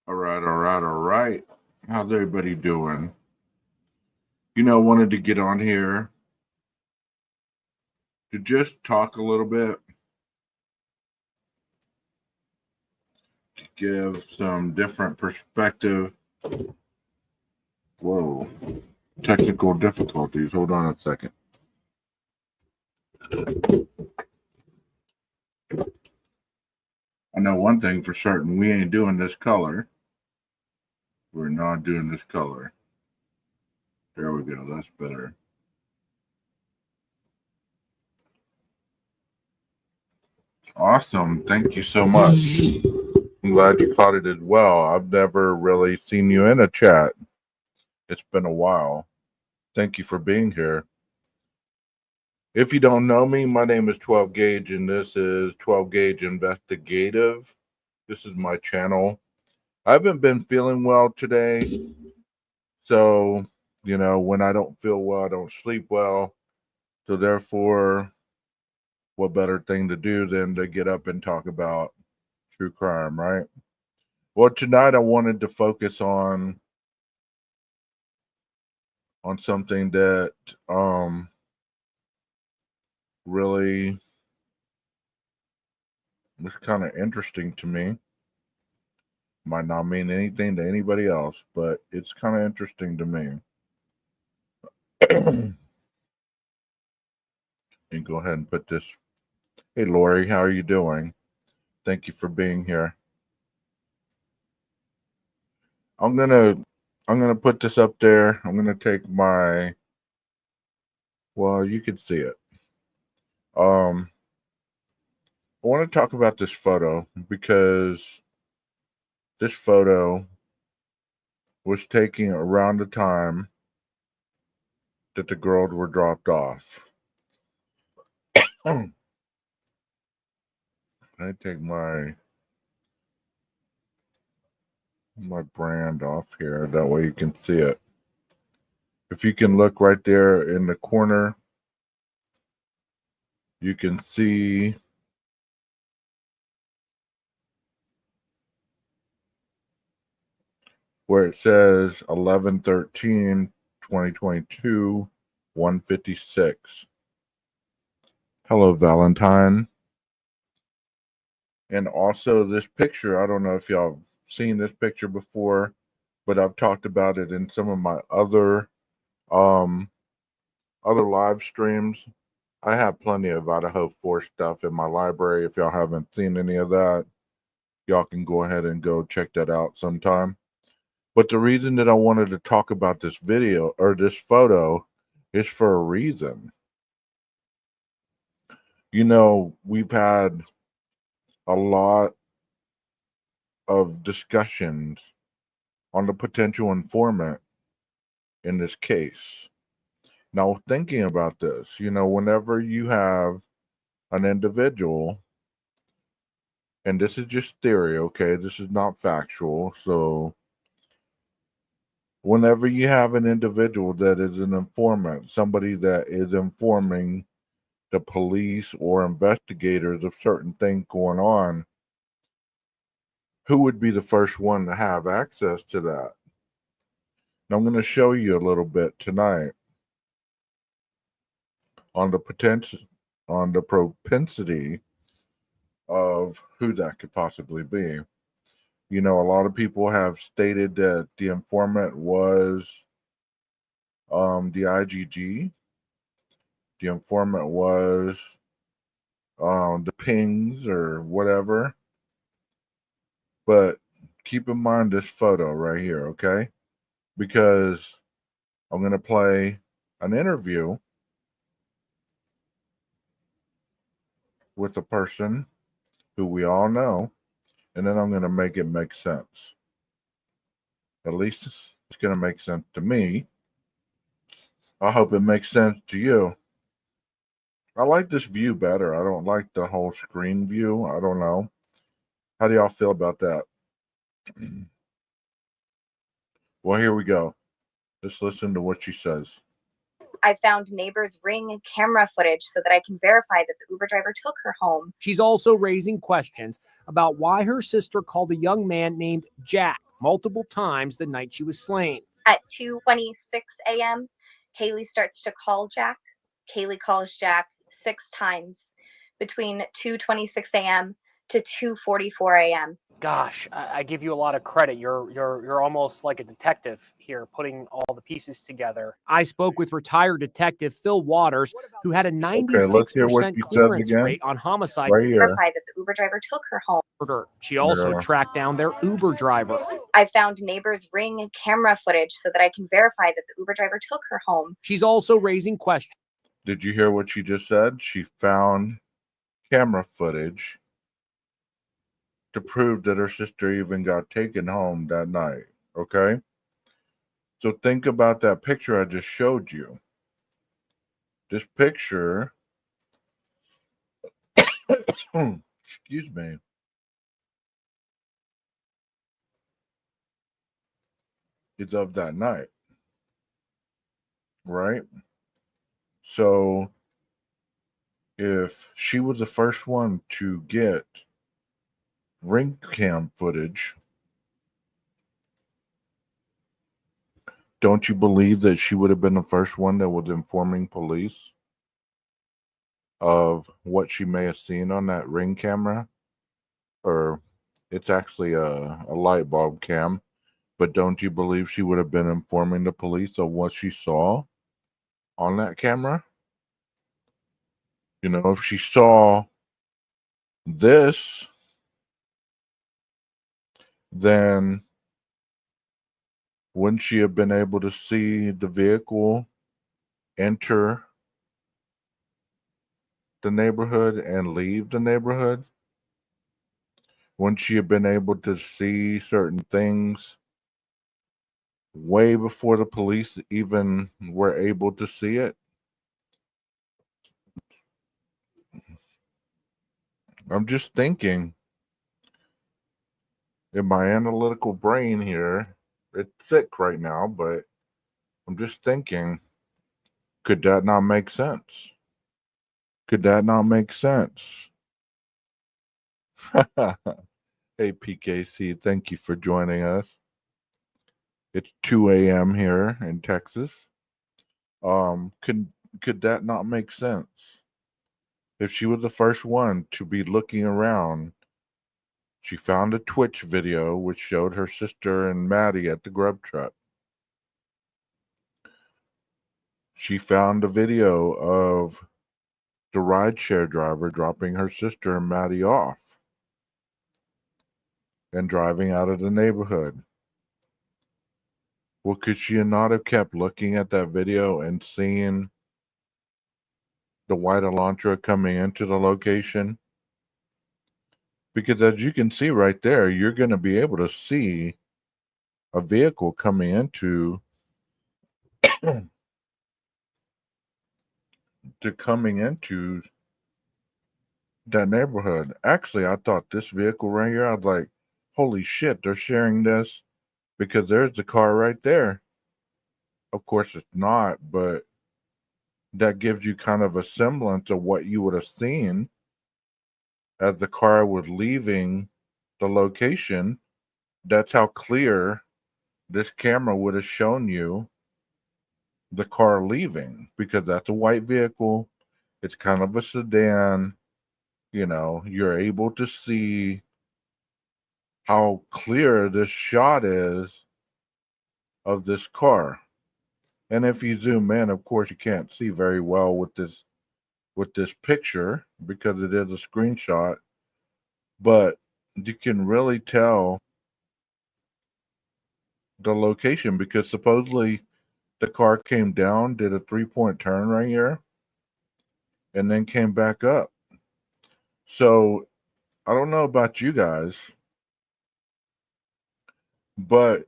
All right, all right, all right. How's everybody doing? Wanted to get on here to just talk a little bit, to give some different perspective. Whoa, technical difficulties. Hold on a second. I know one thing for certain, we ain't doing this color. We're not doing this color. There we go, that's better. Awesome, thank you so much. I'm glad you caught it as well. I've never really seen you in a chat. It's been a while. Thank you for being here. If you don't know me, my name is 12 Gauge, and this is 12 Gauge Investigative. This is my channel. I haven't been feeling well today. So, when I don't feel well, I don't sleep well. So, therefore, what better thing to do than to get up and talk about true crime, right? Well, tonight I wanted to focus on something that really was kind of interesting to me. Might not mean anything to anybody else, but it's kind of interesting to me. And go ahead and put this. Hey, Lori, how are you doing? Thank you for being here. I'm gonna put this up there. I'm gonna take my. Well, you can see it. I want to talk about this photo because this photo was taken around the time that the girls were dropped off. I take my brand off here. That way you can see it. If you can look right there in the corner, you can see where it says 11/13/2022, 1:56. Hello, Valentine. And also this picture, I don't know if y'all have seen this picture before, but I've talked about it in some of my other live streams. I have plenty of IDAHO4 stuff in my library. If y'all haven't seen any of that, y'all can go ahead and go check that out sometime. But the reason that I wanted to talk about this video or this photo is for a reason. We've had a lot of discussions on the potential informant in this case. Now, thinking about this, whenever you have an individual, and this is just theory, okay? This is not factual. So, whenever you have an individual that is an informant, somebody that is informing the police or investigators of certain things going on, who would be the first one to have access to that? Now, I'm going to show you a little bit tonight on the propensity of who that could possibly be. A lot of people have stated that the informant was the IGG. The informant was the pings or whatever. But keep in mind this photo right here, okay? Because I'm going to play an interview with a person who we all know, and then I'm going to make it make sense. At least it's going to make sense to me. I hope it makes sense to you. I like this view better. I don't like the whole screen view. I don't know. How do y'all feel about that? Well, here we go. Just listen to what she says. I found neighbors' Ring camera footage so that I can verify that the Uber driver took her home. She's also raising questions about why her sister called a young man named Jack multiple times the night she was slain. At 2:26 a.m., Kaylee starts to call Jack. Kaylee calls Jack 6 times between 2:26 a.m. to 2:44 a.m. Gosh, I give you a lot of credit. You're almost like a detective here, putting all the pieces together. I spoke with retired detective Phil Waters, who had a 96% clearance rate on homicide. Right here. Verify that the Uber driver took her home. She also tracked down their Uber driver. I found neighbors' Ring camera footage so that I can verify that the Uber driver took her home. She's also raising questions. Did you hear what she just said? She found camera footage to prove that her sister even got taken home that night. Okay? So think about that picture I just showed you. This picture, excuse me, is of that night, right? So if she was the first one to get ring cam footage, don't you believe that she would have been the first one that was informing police of what she may have seen on that ring camera? Or it's actually a light bulb cam, but don't you believe she would have been informing the police of what she saw on that camera? You know, if she saw this, then wouldn't she have been able to see the vehicle enter the neighborhood and leave the neighborhood? Wouldn't she have been able to see certain things way before the police even were able to see it? I'm just thinking in my analytical brain here. It's sick right now, but I'm just thinking, could that not make sense? Could that not make sense? Hey, PKC, thank you for joining us. It's 2 a.m. here in Texas. Could that not make sense? If she was the first one to be looking around, she found a Twitch video which showed her sister and Maddie at the grub truck. She found a video of the rideshare driver dropping her sister and Maddie off and driving out of the neighborhood. Well, could she not have kept looking at that video and seeing the white Elantra coming into the location? Because as you can see right there, you're going to be able to see a vehicle coming into that neighborhood. Actually, I thought this vehicle right here, I was like, holy shit, they're sharing this because there's the car right there. Of course, it's not, but that gives you kind of a semblance of what you would have seen as the car was leaving the location. That's how clear this camera would have shown you the car leaving, because that's a white vehicle. It's kind of a sedan. You know, you're able to see how clear this shot is of this car. And if you zoom in, of course, you can't see very well with this picture because it is a screenshot, but you can really tell the location because supposedly the car came down, did a 3-point turn right here, and then came back up. So I don't know about you guys, but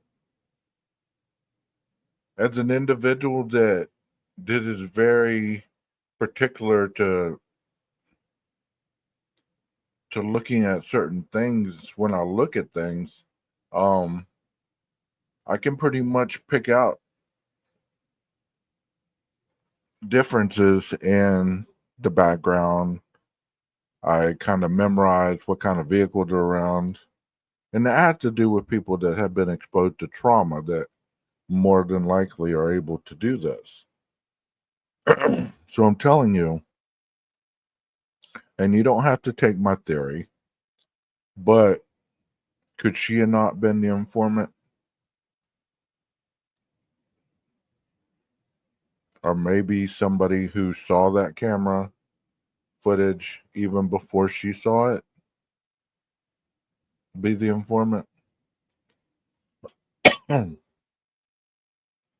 as an individual that is very particular to looking at certain things, when I look at things, I can pretty much pick out differences in the background. I kind of memorize what kind of vehicles are around. And that has to do with people that have been exposed to trauma that more than likely are able to do this. So I'm telling you, and you don't have to take my theory, but could she have not been the informant? Or maybe somebody who saw that camera footage even before she saw it be the informant?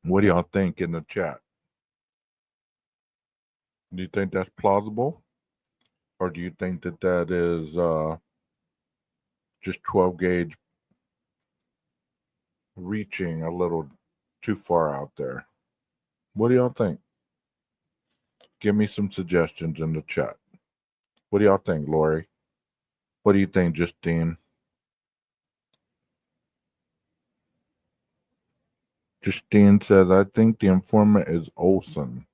What do y'all think in the chat? Do you think that's plausible? Or do you think that that is just 12 gauge reaching a little too far out there? What do y'all think? Give me some suggestions in the chat. What do y'all think, Lori? What do you think, Justine? Justine says, I think the informant is Olsen.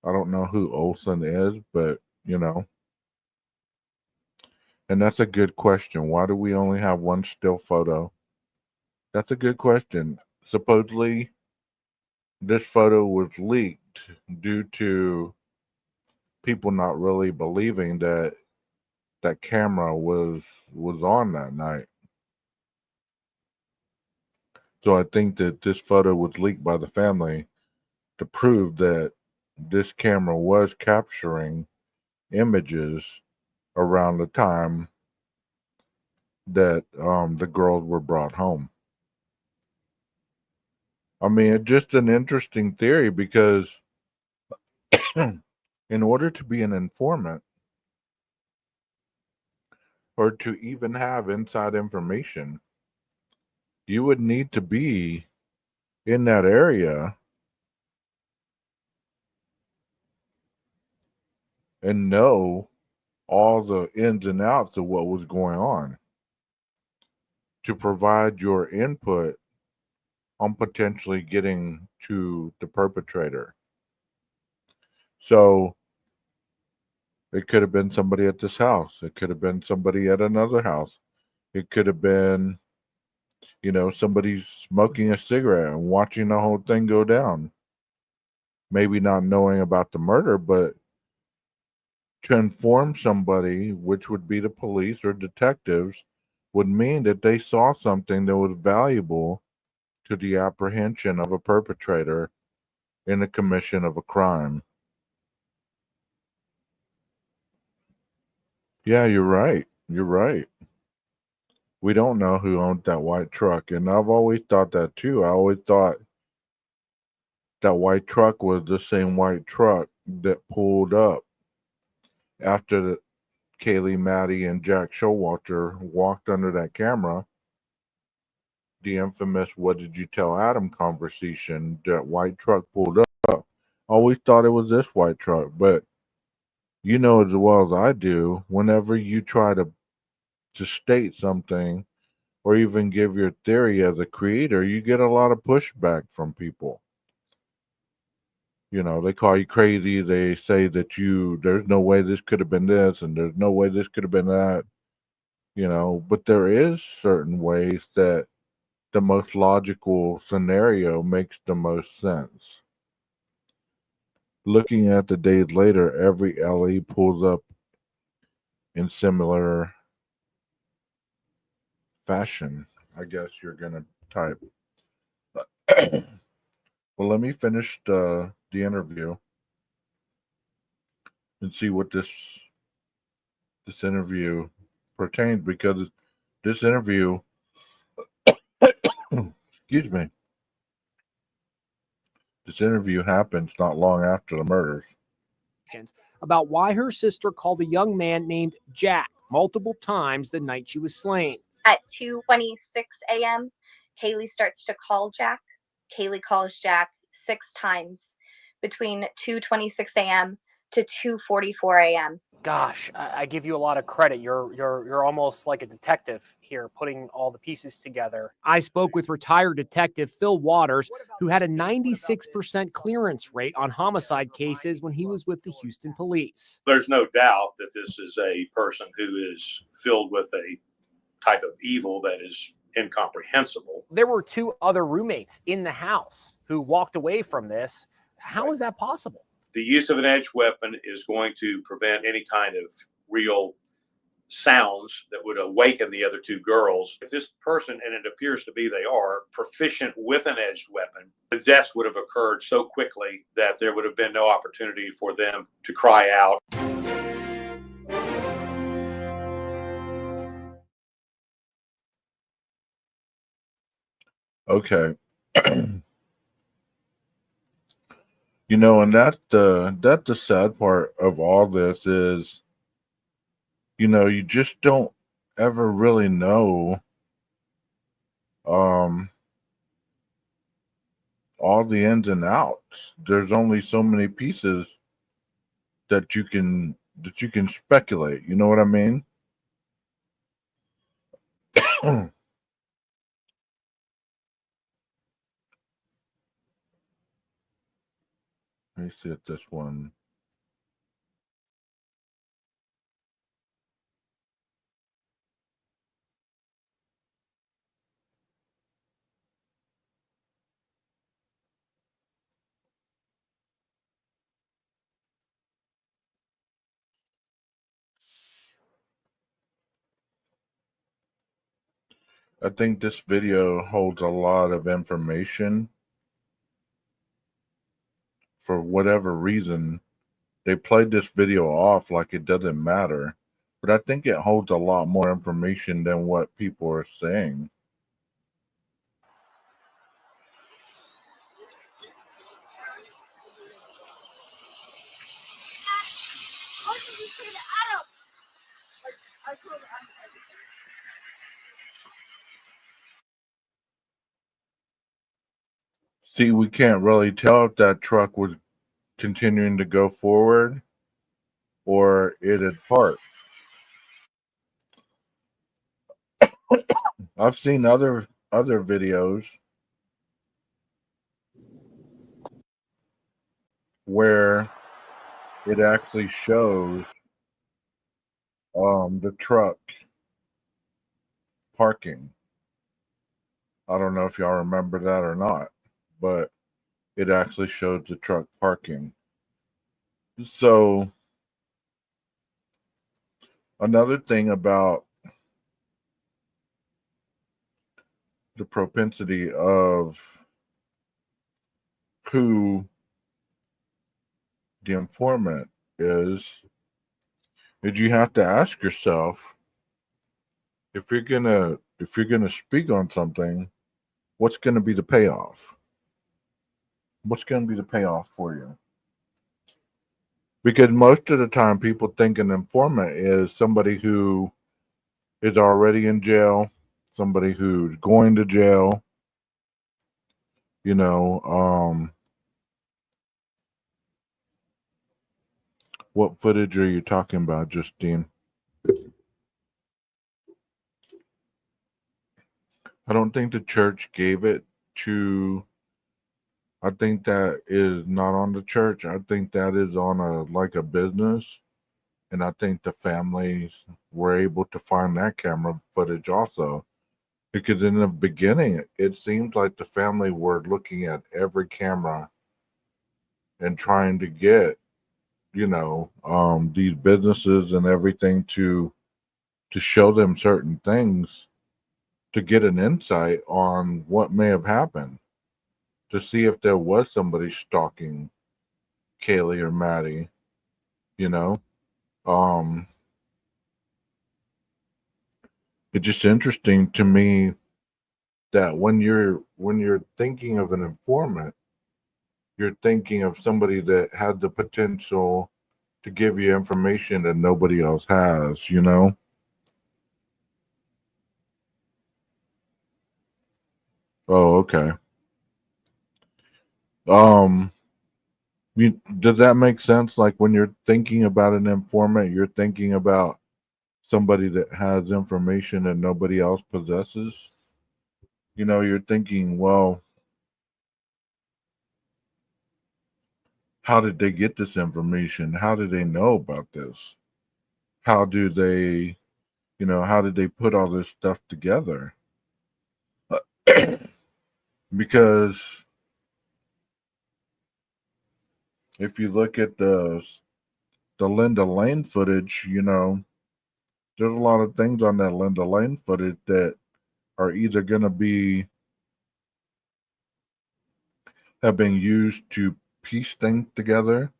I don't know who Olsen is, but, you know. And that's a good question. Why do we only have one still photo? That's a good question. Supposedly, this photo was leaked due to people not really believing that that camera was on that night. So I think that this photo was leaked by the family to prove that this camera was capturing images around the time that the girls were brought home. I mean, it's just an interesting theory because in order to be an informant or to even have inside information, you would need to be in that area and know all the ins and outs of what was going on to provide your input on potentially getting to the perpetrator. So it could have been somebody at this house. It could have been somebody at another house. It could have been, you know, somebody smoking a cigarette and watching the whole thing go down. Maybe not knowing about the murder, but to inform somebody, which would be the police or detectives, would mean that they saw something that was valuable to the apprehension of a perpetrator in the commission of a crime. Yeah, you're right. You're right. We don't know who owned that white truck, and I've always thought that too. I always thought that white truck was the same white truck that pulled up after Kaylee, Maddie, and Jack Showalter walked under that camera. The infamous "What did you tell Adam" conversation. That white truck pulled up. Always thought it was this white truck, but you know as well as I do, whenever you try to state something or even give your theory as a creator, you get a lot of pushback from people. You know, they call you crazy. They say that there's no way this could have been this, and there's no way this could have been that. You know, but there is certain ways that the most logical scenario makes the most sense. Looking at the days later, every LE pulls up in similar fashion. I guess you're gonna type. Well, let me finish the interview and see what this interview pertains, because this interview, excuse me, this interview happens not long after the murders. About why her sister called a young man named Jack multiple times the night she was slain. At 2:26 a.m., Kaylee starts to call Jack. Kaylee calls Jack 6 times between 2:26 a.m. to 2:44 a.m. Gosh, I give you a lot of credit. You're almost like a detective here, putting all the pieces together. I spoke with retired detective Phil Waters, who had a 96% clearance rate on homicide cases when he was with the Houston police. There's no doubt that this is a person who is filled with a type of evil that is incomprehensible. There were 2 other roommates in the house who walked away from this. How is that possible? The use of an edged weapon is going to prevent any kind of real sounds that would awaken the other 2 girls. If this person, and it appears to be they are, proficient with an edged weapon, the deaths would have occurred so quickly that there would have been no opportunity for them to cry out. Okay. You know, and that's the sad part of all this is, you know, you just don't ever really know all the ins and outs. There's only so many pieces that you can speculate. You know what I mean? Let me see if this one. I think this video holds a lot of information. For whatever reason, they played this video off like it doesn't matter. But I think it holds a lot more information than what people are saying. See, we can't really tell if that truck was continuing to go forward or it had parked. I've seen other videos where it actually shows the truck parking. I don't know if y'all remember that or not, but it actually shows the truck parking. So another thing about the propensity of who the informant is you have to ask yourself, if you're gonna speak on something, what's gonna be the payoff? What's gonna be the payoff for you? Because most of the time people think an informant is somebody who is already in jail, somebody who's going to jail, you know. What footage are you talking about, Justine? I don't think the church gave it to. I think that is not on the church. I think that is on a business, and I think the families were able to find that camera footage also, because in the beginning it seems like the family were looking at every camera and trying to get, you know, these businesses and everything to show them certain things to get an insight on what may have happened, to see if there was somebody stalking Kaylee or Maddie, you know. It's just interesting to me that when you're thinking of an informant, you're thinking of somebody that had the potential to give you information that nobody else has, you know. Oh, okay. Does that make sense? Like when you're thinking about an informant, you're thinking about somebody that has information that nobody else possesses. You know, you're thinking, well, how did they get this information? How do they know about this? How do they How did they put all this stuff together? Because if you look at the Linda Lane footage, there's a lot of things on that Linda Lane footage that are either going to have been used to piece things together,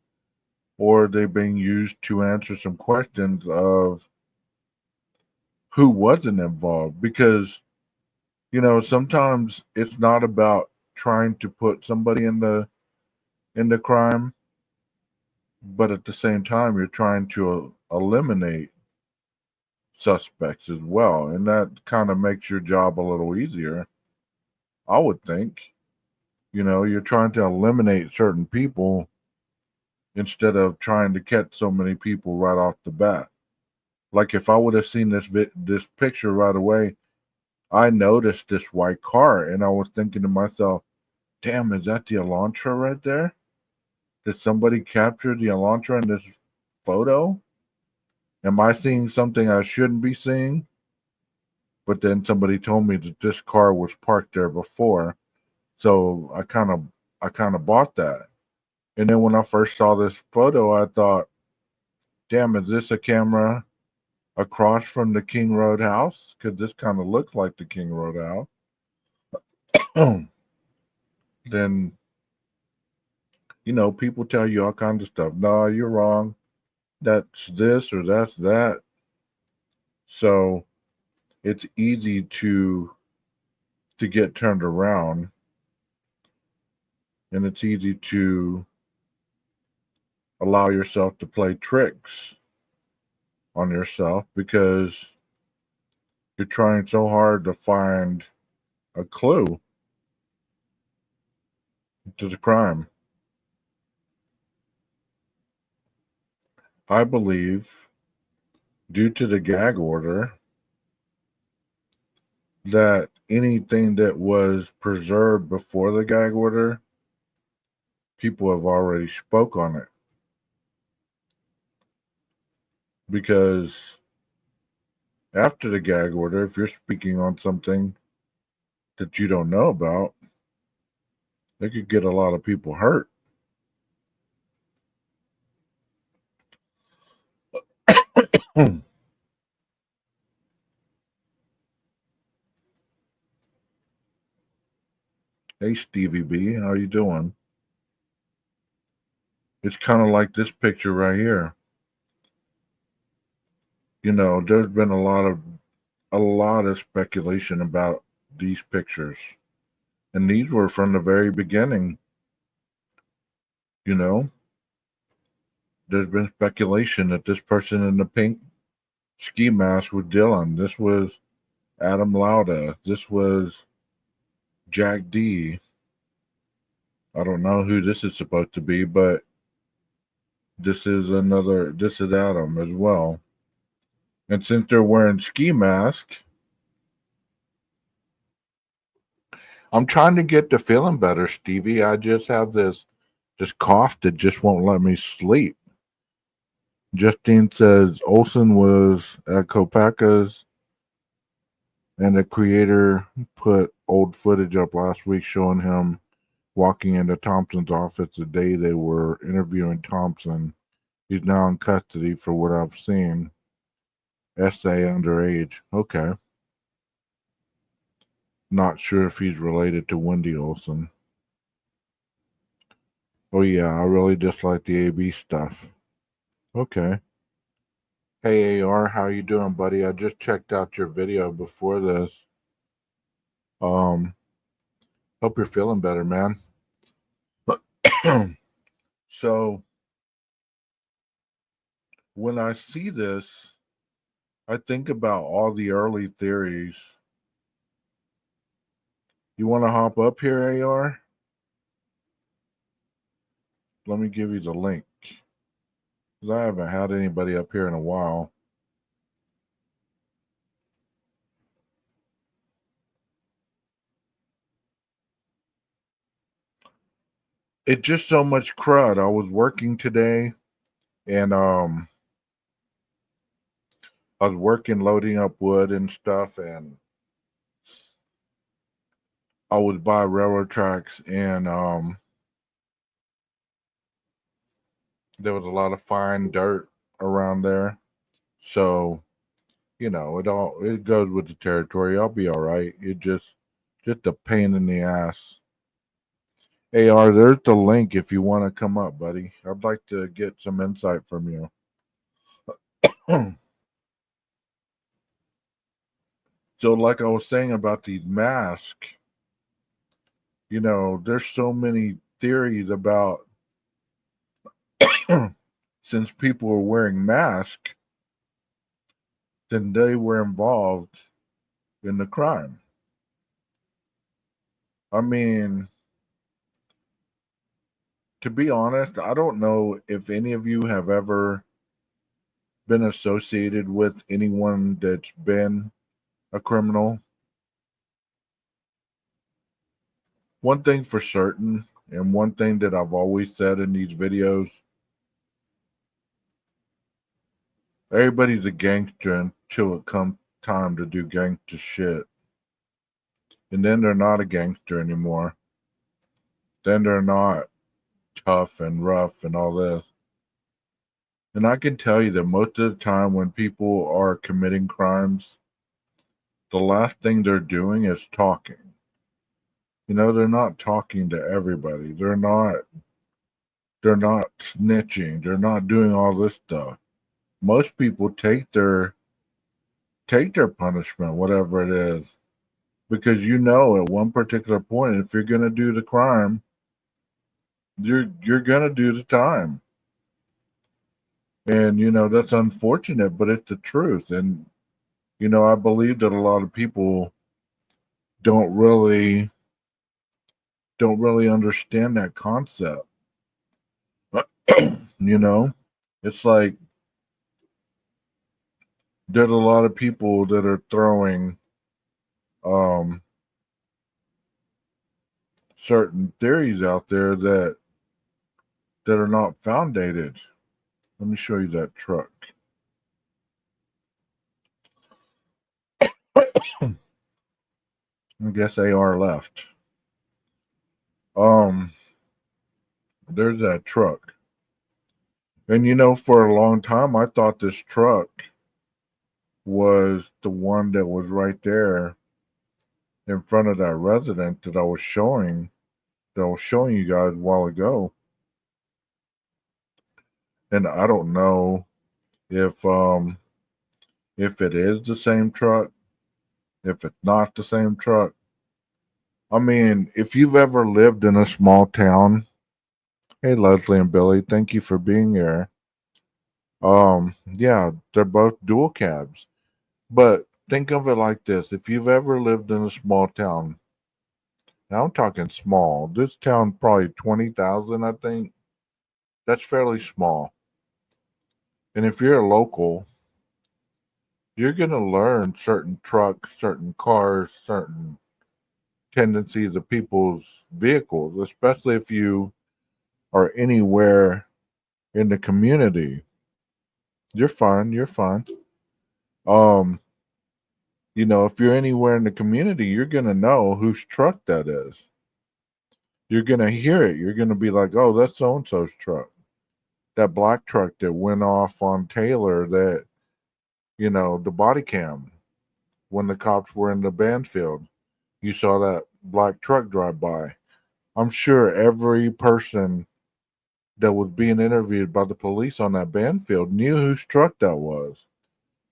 or they've been used to answer some questions of who wasn't involved. Because sometimes it's not about trying to put somebody in the crime, but at the same time you're trying to eliminate suspects as well, and that kind of makes your job a little easier, I would think. You're trying to eliminate certain people instead of trying to catch so many people right off the bat. Like if I would have seen this picture right away, I noticed this white car and I was thinking to myself, damn, is that the Elantra right there? Did somebody capture the Elantra in this photo? Am I seeing something I shouldn't be seeing? But then somebody told me that this car was parked there before, so I kind of bought that. And then when I first saw this photo, I thought, damn, is this a camera across from the King Road house? Because this kind of looks like the King Road house. Then, people tell you all kinds of stuff. No, you're wrong. That's this or that's that. So it's easy to get turned around, and it's easy to allow yourself to play tricks on yourself because you're trying so hard to find a clue to the crime. I believe, due to the gag order, that anything that was preserved before the gag order, people have already spoke on it. Because after the gag order, if you're speaking on something that you don't know about, it could get a lot of people hurt. Hey Stevie B, how you doing? It's kind of like this picture right here. There's been a lot of speculation about these pictures. And these were from the very beginning. There's been speculation that this person in the pink ski mask was Dylan. This was Adam Lauda. This was Jack D. I don't know who this is supposed to be, but this is Adam as well. And since they're wearing ski masks, I'm trying to get to feeling better, Stevie. I just have this cough that just won't let me sleep. Justine says Olsen was at Kopaka's and the creator put old footage up last week showing him walking into Thompson's office the day they were interviewing Thompson. He's now in custody for what I've seen. Essay underage. Okay. Not sure if he's related to Wendy Olsen. Oh yeah, I really dislike the AB stuff. Okay. Hey AR, how you doing, buddy? I just checked out your video before this. Hope you're feeling better, man. So when I see this, I think about all the early theories. You want to hop up here, AR? Let me give you the link. Because I haven't had anybody up here in a while. It's just so much crud. I was working today and I was working loading up wood and stuff, and I would buy railroad tracks, and there was a lot of fine dirt around there. So, it goes with the territory. I'll be all right. It just a pain in the ass. AR, there's the link if you want to come up, buddy. I'd like to get some insight from you. So, like I was saying about these masks, there's so many theories about since people were wearing masks, then they were involved in the crime. I mean, to be honest, I don't know if any of you have ever been associated with anyone that's been a criminal. One thing for certain, and one thing that I've always said in these videos, everybody's a gangster until it comes time to do gangster shit. And then they're not a gangster anymore. Then they're not tough and rough and all this. And I can tell you that most of the time when people are committing crimes, the last thing they're doing is talking. They're not talking to everybody. They're not snitching. They're not doing all this stuff. Most people take their punishment, whatever it is, because at one particular point, if you're gonna do the crime, you're gonna do the time. And that's unfortunate, but it's the truth. And I believe that a lot of people don't really understand that concept. It's like there's a lot of people that are throwing certain theories out there that are not founded. Let me show you that truck. I guess AR left. There's that truck. And for a long time I thought this truck was the one that was right there in front of that resident that I was showing you guys a while ago. And I don't know if it is the same truck, if it's not the same truck. I mean, if you've ever lived in a small town, hey Leslie and Billy, thank you for being here. Yeah, they're both dual cabs. But think of it like this. If you've ever lived in a small town, now I'm talking small. This town probably 20,000, I think. That's fairly small. And if you're a local, you're going to learn certain trucks, certain cars, certain tendencies of people's vehicles, especially if you are anywhere in the community. You're fine. You're fine. If you're anywhere in the community, you're going to know whose truck that is. You're going to hear it. You're going to be like, oh, that's so-and-so's truck. That black truck that went off on Taylor, that, the body cam when the cops were in the Banfield. You saw that black truck drive by. I'm sure every person that was being interviewed by the police on that Banfield knew whose truck that was,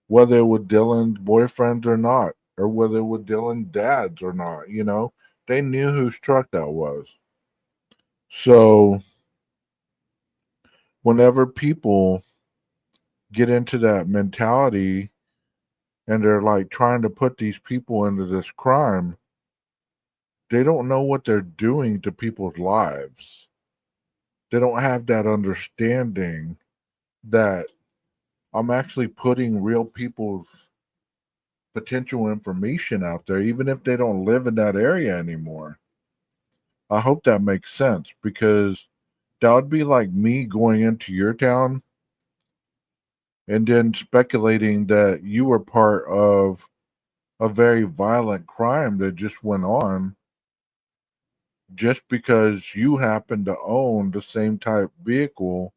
whether it was Dylan's boyfriends or not, or whether it was Dylan's dad's or not. They knew whose truck that was. So whenever people get into that mentality and they're like trying to put these people into this crime, they don't know what they're doing to people's lives. They don't have that understanding that I'm actually putting real people's potential information out there, even if they don't live in that area anymore. I hope that makes sense, because that would be like me going into your town and then speculating that you were part of a very violent crime that just went on just because you happen to own the same type vehicle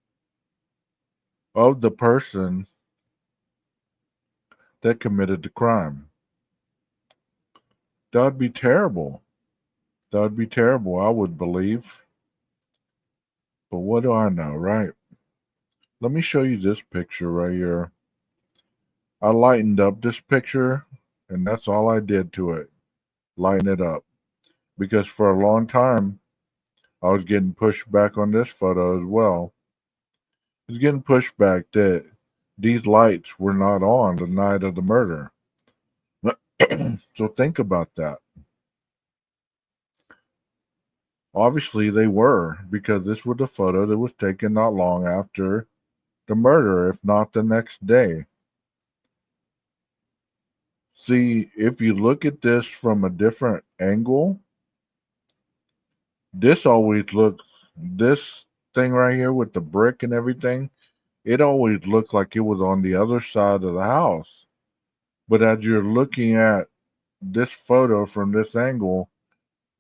of the person that committed the crime. That would be terrible. That would be terrible, I would believe. But what do I know, right? Let me show you this picture right here. I lightened up this picture, and that's all I did to it. Lighten it up. Because for a long time, I was getting pushed back on this photo as well. I was getting pushed back that these lights were not on the night of the murder. So think about that. Obviously, they were, because this was a photo that was taken not long after the murder, if not the next day. See, if you look at this from a different angle, this always looks, this thing right here with the brick and everything, it always looked like it was on the other side of the house. But as you're looking at this photo from this angle,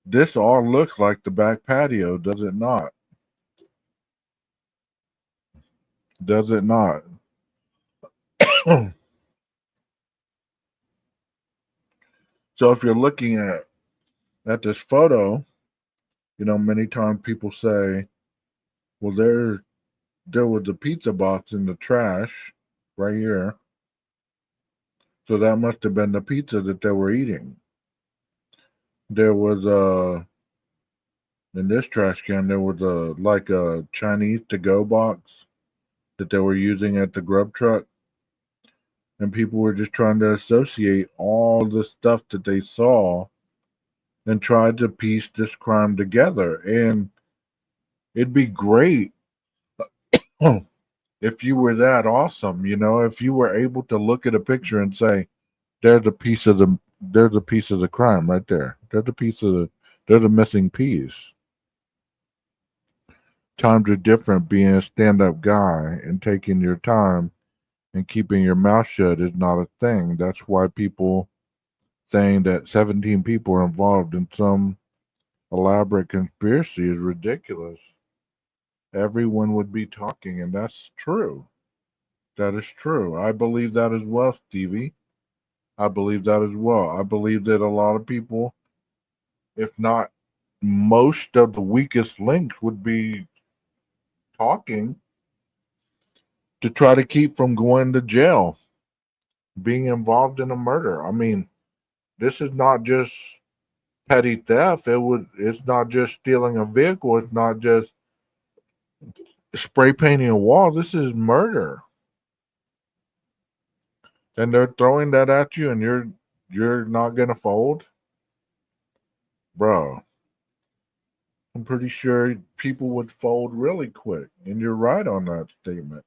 this all looks like the back patio, does it not? Does it not? So if you're looking at this photo, many times people say, well, there was a pizza box in the trash right here. So that must have been the pizza that they were eating. There was in this trash can, there was like a Chinese to-go box that they were using at the grub truck. And people were just trying to associate all the stuff that they saw and tried to piece this crime together. And it'd be great if you were that awesome, if you were able to look at a picture and say, there's a piece of the crime right there. There's a missing piece. Times are different. Being a stand-up guy and taking your time and keeping your mouth shut is not a thing. That's why people saying that 17 people are involved in some elaborate conspiracy is ridiculous. Everyone would be talking, and that's true. That is true. I believe that as well, Stevie. I believe that as well. I believe that a lot of people, if not most of the weakest links, would be talking to try to keep from going to jail, being involved in a murder. I mean, this is not just petty theft. It's not just stealing a vehicle. It's not just spray painting a wall. This is murder. And they're throwing that at you and you're not gonna fold? Bro. I'm pretty sure people would fold really quick. And you're right on that statement.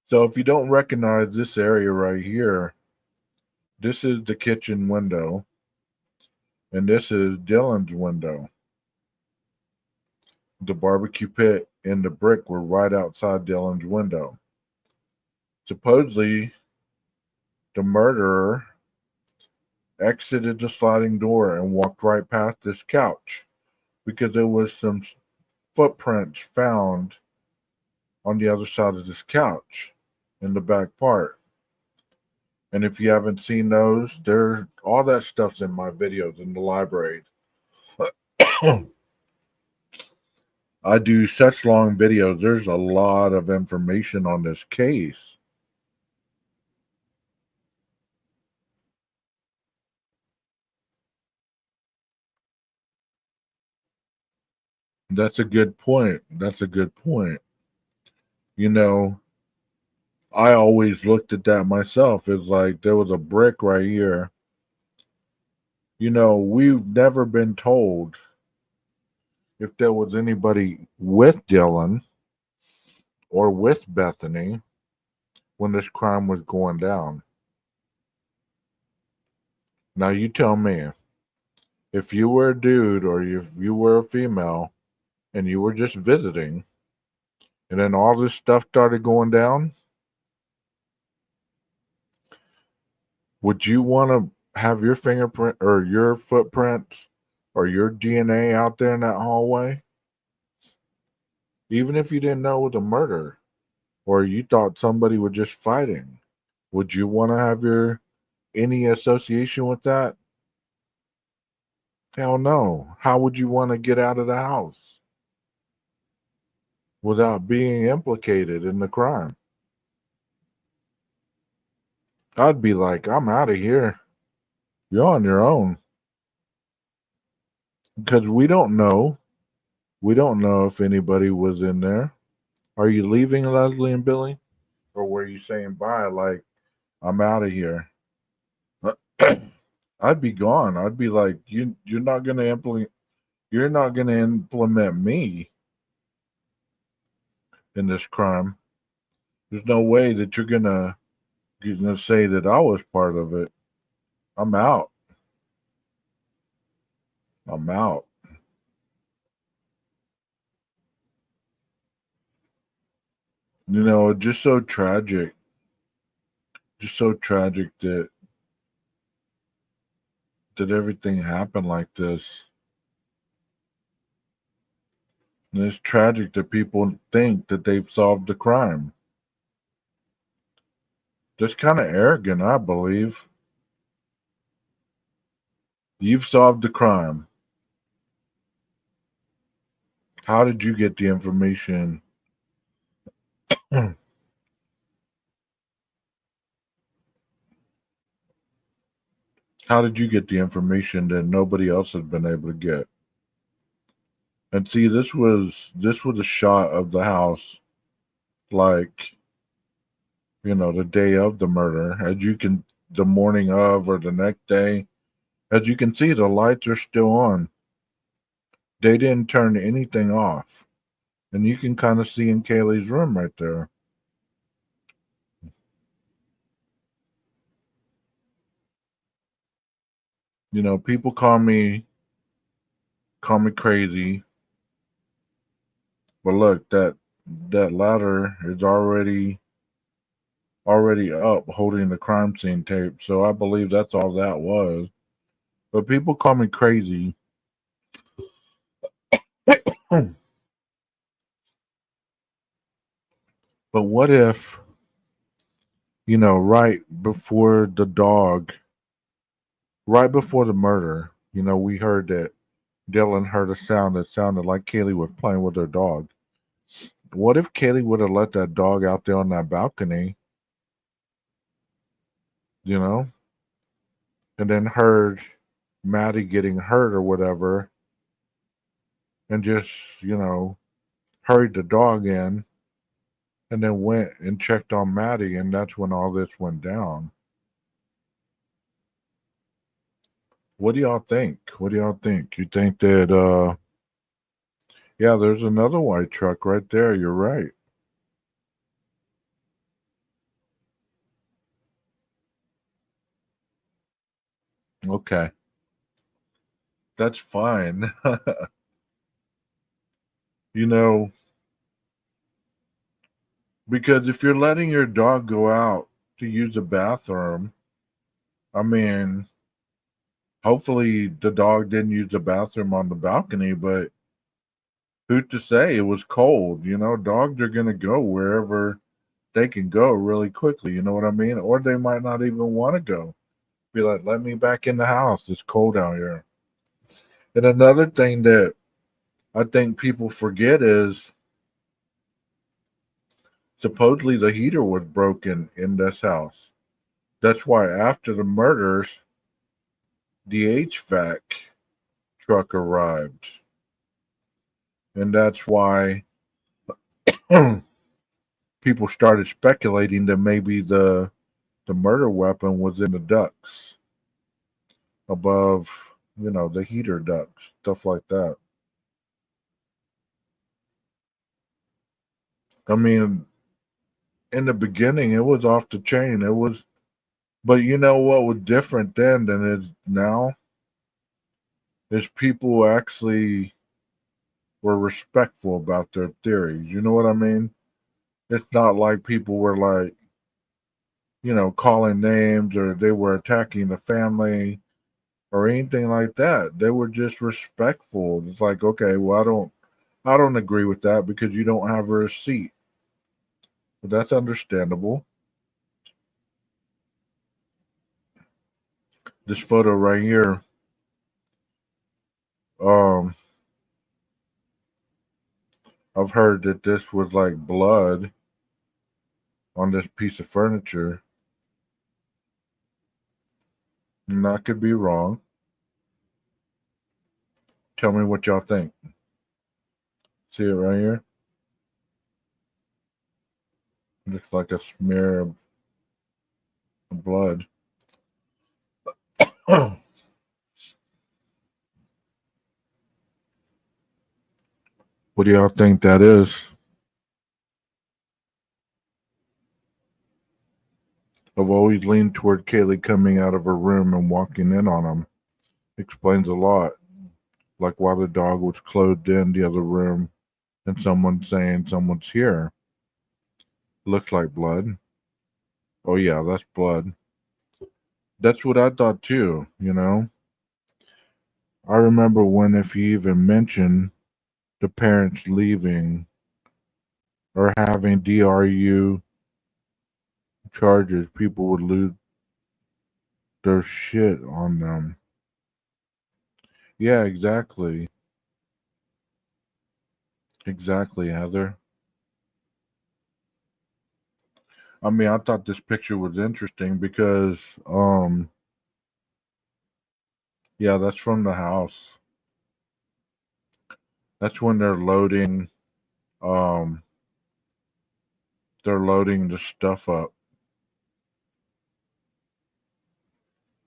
So if you don't recognize this area right here, this is the kitchen window. And this is Dylan's window. The barbecue pit and the brick were right outside Dylan's window. Supposedly, the murderer exited the sliding door and walked right past this couch because there was some footprints found on the other side of this couch in the back part. And if you haven't seen those, all that stuff's in my videos in the library. I do such long videos. There's a lot of information on this case. That's a good point. That's a good point. I always looked at that myself. It's like there was a brick right here. We've never been told if there was anybody with Dylan or with Bethany when this crime was going down. Now you tell me, if you were a dude or if you were a female and you were just visiting and then all this stuff started going down, would you want to have your fingerprint or your footprint or your DNA out there in that hallway? Even if you didn't know it was a murder or you thought somebody was just fighting, would you want to have your any association with that? Hell no. How would you want to get out of the house without being implicated in the crime? I'd be like, I'm out of here. You're on your own. Because we don't know. We don't know if anybody was in there. Are you leaving, Leslie and Billy? Or were you saying bye like, I'm out of here? I'd be gone. I'd be like, you're not gonna implement me in this crime. There's no way that you're gonna say that I was part of it. I'm out. I'm out. You know, it's just so tragic. Just so tragic that everything happened like this. And it's tragic that people think that they've solved the crime. That's kind of arrogant, I believe. You've solved the crime. How did you get the information? How did you get the information that nobody else has been able to get? And see, this was a shot of the house, like, you know, the day of the murder. As you can, the morning of or the next day, as you can see, the lights are still on. They didn't turn anything off, and you can kind of see in Kaylee's room right there. You know, people call me crazy, but look, that ladder is already up holding the crime scene tape, so I believe that's all that was. But people call me crazy. But what if, you know, right before the murder, you know, we heard that Dylan heard a sound that sounded like Kaylee was playing with her dog. What if Kaylee would have let that dog out there on that balcony, you know, and then heard Maddie getting hurt or whatever, and just, you know, hurried the dog in and then went and checked on Maddie, and that's when all this went down. What do y'all think? What do y'all think? You think that yeah, there's another white truck right there. You're right. Okay. That's fine. You know, because if you're letting your dog go out to use the bathroom, I mean, hopefully the dog didn't use the bathroom on the balcony, but who's to say? It was cold. You know, dogs are going to go wherever they can go really quickly. You know what I mean? Or they might not even want to go. Be like, let me back in the house. It's cold out here. And another thing that I think people forget is supposedly the heater was broken in this house. That's why after the murders, the HVAC truck arrived. And that's why people started speculating that maybe the murder weapon was in the ducts above, you know, the heater ducts, stuff like that. I mean, in the beginning, it was off the chain. It was, but you know what was different then than it is now? Is people actually were respectful about their theories. You know what I mean? It's not like people were like, calling names or they were attacking the family or anything like that. They were just respectful. It's like, okay, well, I don't agree with that because you don't have a receipt. But that's understandable. This photo right here, um, I've heard that this was like blood on this piece of furniture. And I could be wrong. Tell me what y'all think. See it right here? Looks like a smear of blood. What do y'all think that is? I've always leaned toward Kaylee coming out of her room and walking in on him. Explains a lot. Like why the dog was clothed in the other room and someone saying someone's here. Looks like blood. Oh yeah, that's blood. That's what I thought too, I remember when if you even mentioned the parents leaving or having DRU charges, people would lose their shit on them. Yeah, exactly. Exactly, Heather. I mean, I thought this picture was interesting because, yeah, that's from the house. That's when um, they're loading the stuff up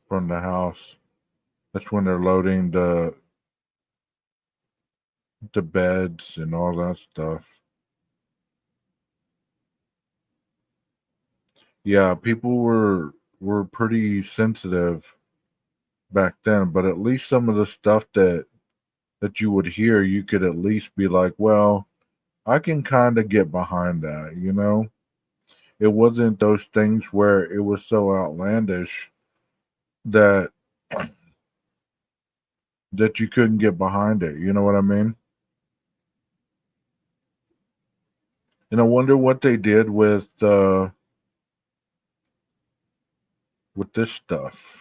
from the house. That's when they're loading the beds and all that stuff. Yeah, people were pretty sensitive back then, but at least some of the stuff that you would hear, you could at least be like, well, I can kind of get behind that. It wasn't those things where it was so outlandish that you couldn't get behind it. You know what I mean? And I wonder what they did with this stuff.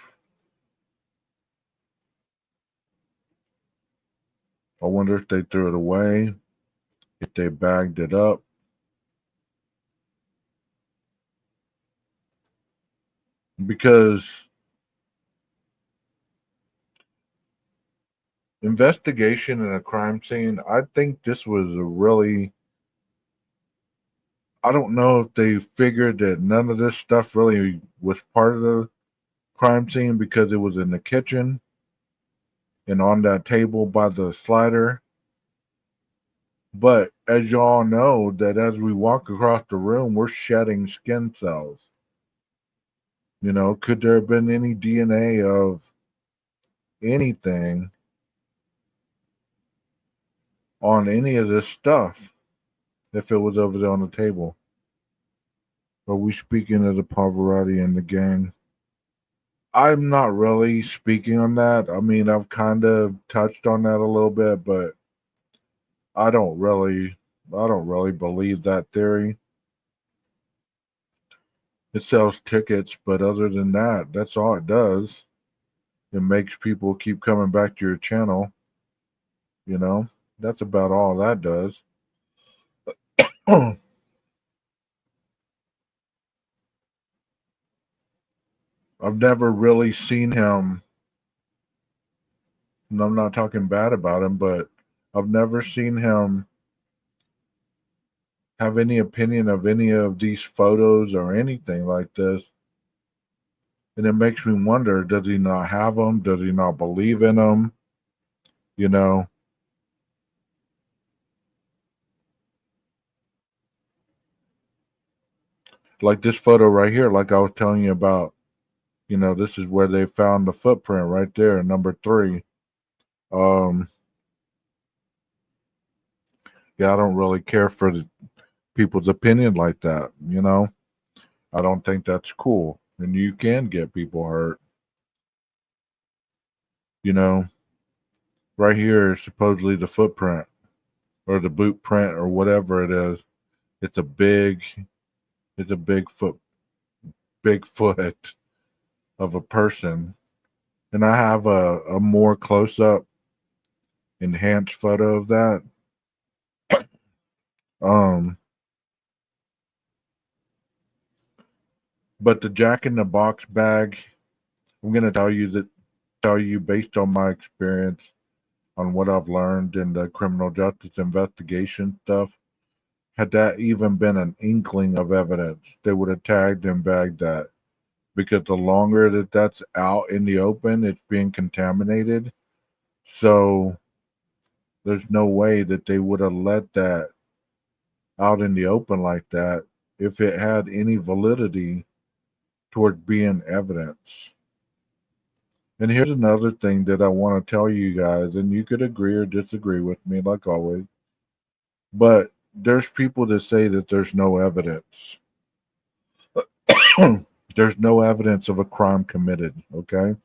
I wonder if they threw it away, if they bagged it up. Because investigation in a crime scene, I think this was a really, I don't know if they figured that none of this stuff really was part of the crime scene because it was in the kitchen and on that table by the slider. But as y'all know, that as we walk across the room, we're shedding skin cells. Could there have been any DNA of anything on any of this stuff if it was over there on the table? Are we speaking of the Pavarotti and the gang? I'm not really speaking on that. I mean, I've kind of touched on that a little bit, but I don't really believe that theory. It sells tickets, but other than that, that's all it does. It makes people keep coming back to your channel. That's about all that does. I've never really seen him, and I'm not talking bad about him, but I've never seen him have any opinion of any of these photos or anything like this. And it makes me wonder, does he not have them? Does he not believe in them? You know? Like this photo right here, like I was telling you about, this is where they found the footprint right there, number 3. Yeah, I don't really care for people's opinion like that, you know? I don't think that's cool. And you can get people hurt. You know, right here is supposedly the footprint or the boot print or whatever it is. It's a big big foot of a person. And I have a more close up enhanced photo of that. Um but the Jack in the Box bag, I'm gonna tell you based on my experience on what I've learned in the criminal justice investigation stuff. Had that even been an inkling of evidence, they would have tagged and bagged that. Because the longer that that's out in the open, it's being contaminated. So there's no way that they would have let that out in the open like that if it had any validity toward being evidence. And here's another thing that I want to tell you guys, and you could agree or disagree with me, like always. But there's people that say that there's no evidence. There's no evidence of a crime committed, okay?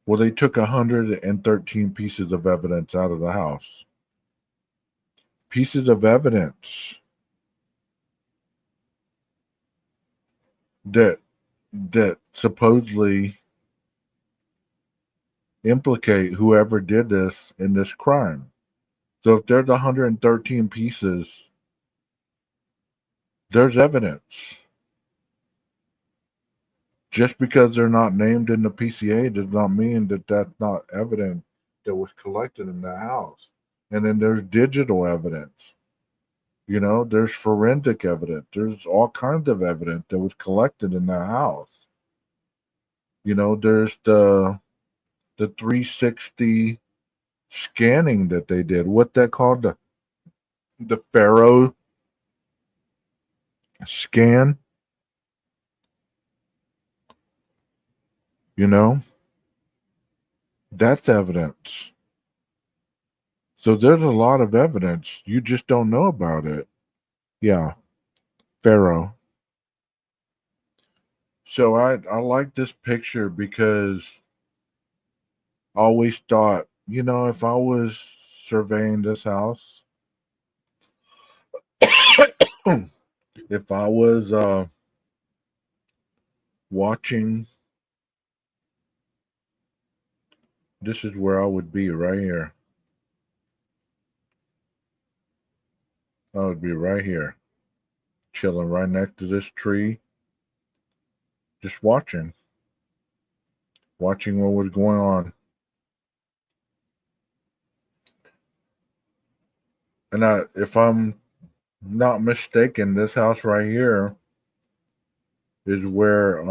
Well, they took 113 pieces of evidence out of the house. Pieces of evidence that supposedly implicate whoever did this in this crime. So if there's 113 pieces, there's evidence. Just because they're not named in the PCA does not mean that that's not evidence that was collected in the house. And then there's digital evidence. You know, there's forensic evidence. There's all kinds of evidence that was collected in the house. You know, there's the 360 scanning that they did. What that called, the Pharaoh scan. You know, that's evidence. So there's a lot of evidence. You just don't know about it. Yeah, Pharaoh. So I like this picture because I always thought, you know, if I was surveying this house, if I was watching, this is where I would be right here. I would be right here, chilling right next to this tree, just watching what was going on. And if I'm not mistaken, this house right here is where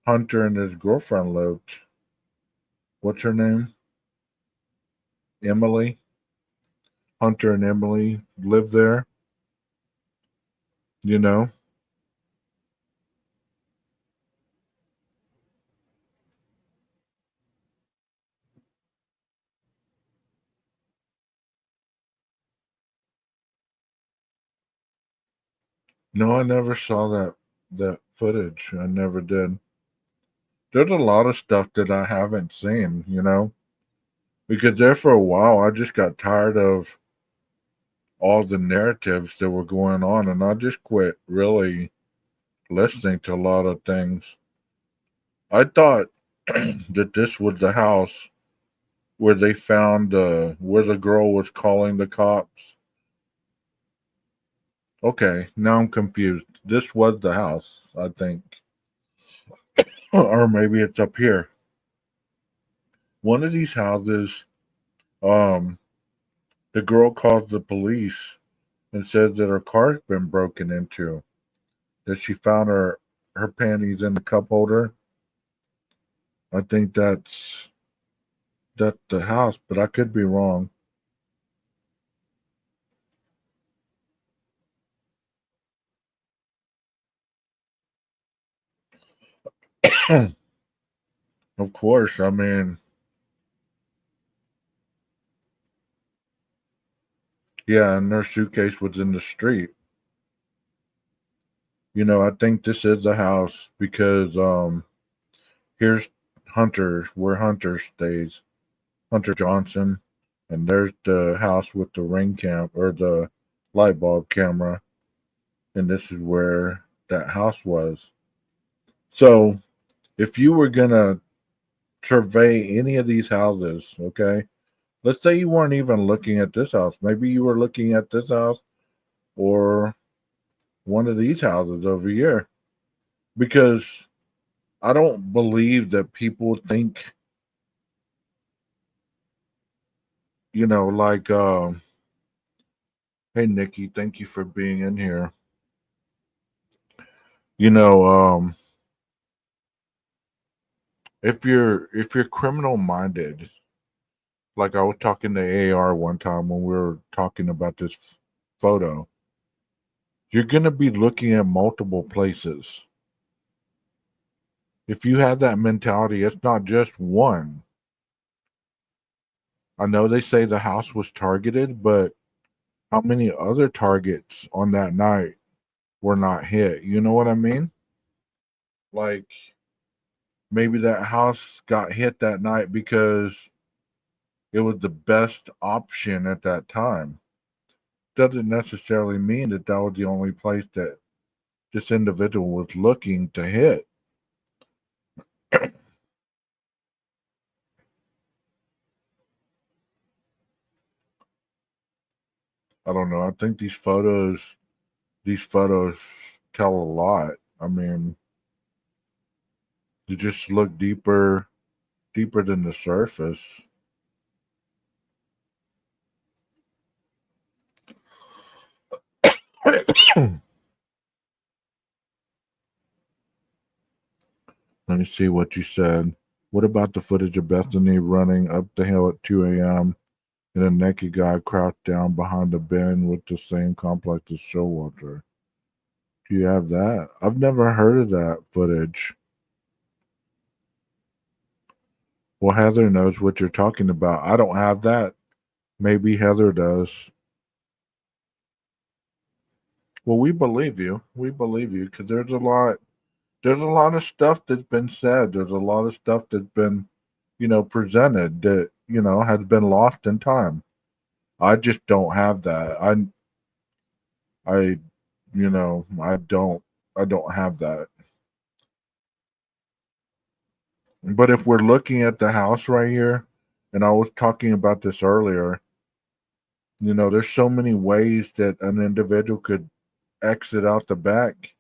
Hunter and his girlfriend lived. What's her name? Emily. Hunter and Emily lived there. You know. No, I never saw that footage. I never did. There's a lot of stuff that I haven't seen, you know, because there for a while I just got tired of all the narratives that were going on, and I just quit really listening to a lot of things. I thought that this was the house where they found where the girl was calling the cops. Okay, now I'm confused. This was the house, I think, or maybe it's up here. One of these houses. Um, the girl calls the police and says that her car's been broken into. That she found her panties in the cup holder. I think that's the house, but I could be wrong. Of course, I mean, Yeah, and their suitcase was in the street. I think this is the house because here's Hunter, where Hunter stays, Hunter Johnson, and there's the house with the ring cam or the light bulb camera, and this is where that house was. So if you were gonna survey any of these houses, okay, let's say you weren't even looking at this house, maybe you were looking at this house or one of these houses over here, because I don't believe that people think, like, hey Nikki, thank you for being in here. You know, if you're criminal minded, like I was talking to AR one time when we were talking about this photo, you're gonna be looking at multiple places. If you have that mentality, it's not just one. I know they say the house was targeted, but how many other targets on that night were not hit? You know what I mean? Like maybe that house got hit that night because it was the best option at that time. Doesn't necessarily mean that that was the only place that this individual was looking to hit. I don't know. I think these photos tell a lot. I mean, you just look deeper than the surface. Let me see what you said. What about the footage of Bethany running up the hill at 2 a.m. and a naked guy crouched down behind a bend with the same complex as Showalter? Do you have that? I've never heard of that footage. Well, Heather knows what you're talking about. I don't have that. Maybe Heather does. Well, we believe you. We believe you because there's a lot of stuff that's been said. There's a lot of stuff that's been, presented that, has been lost in time. I just don't have that. I, I don't have that. But if we're looking at the house right here, and I was talking about this earlier, there's so many ways that an individual could exit out the back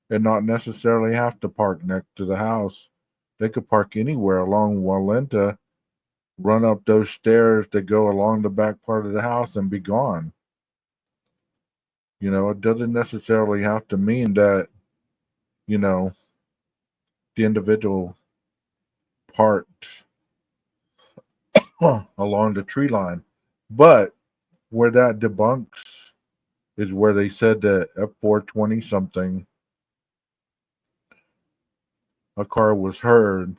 and not necessarily have to park next to the house. They could park anywhere along Walenta, run up those stairs that go along the back part of the house and be gone. It doesn't necessarily have to mean that, you know, the individual parked along the tree line. But where that debunks is where they said that at 420 something, a car was heard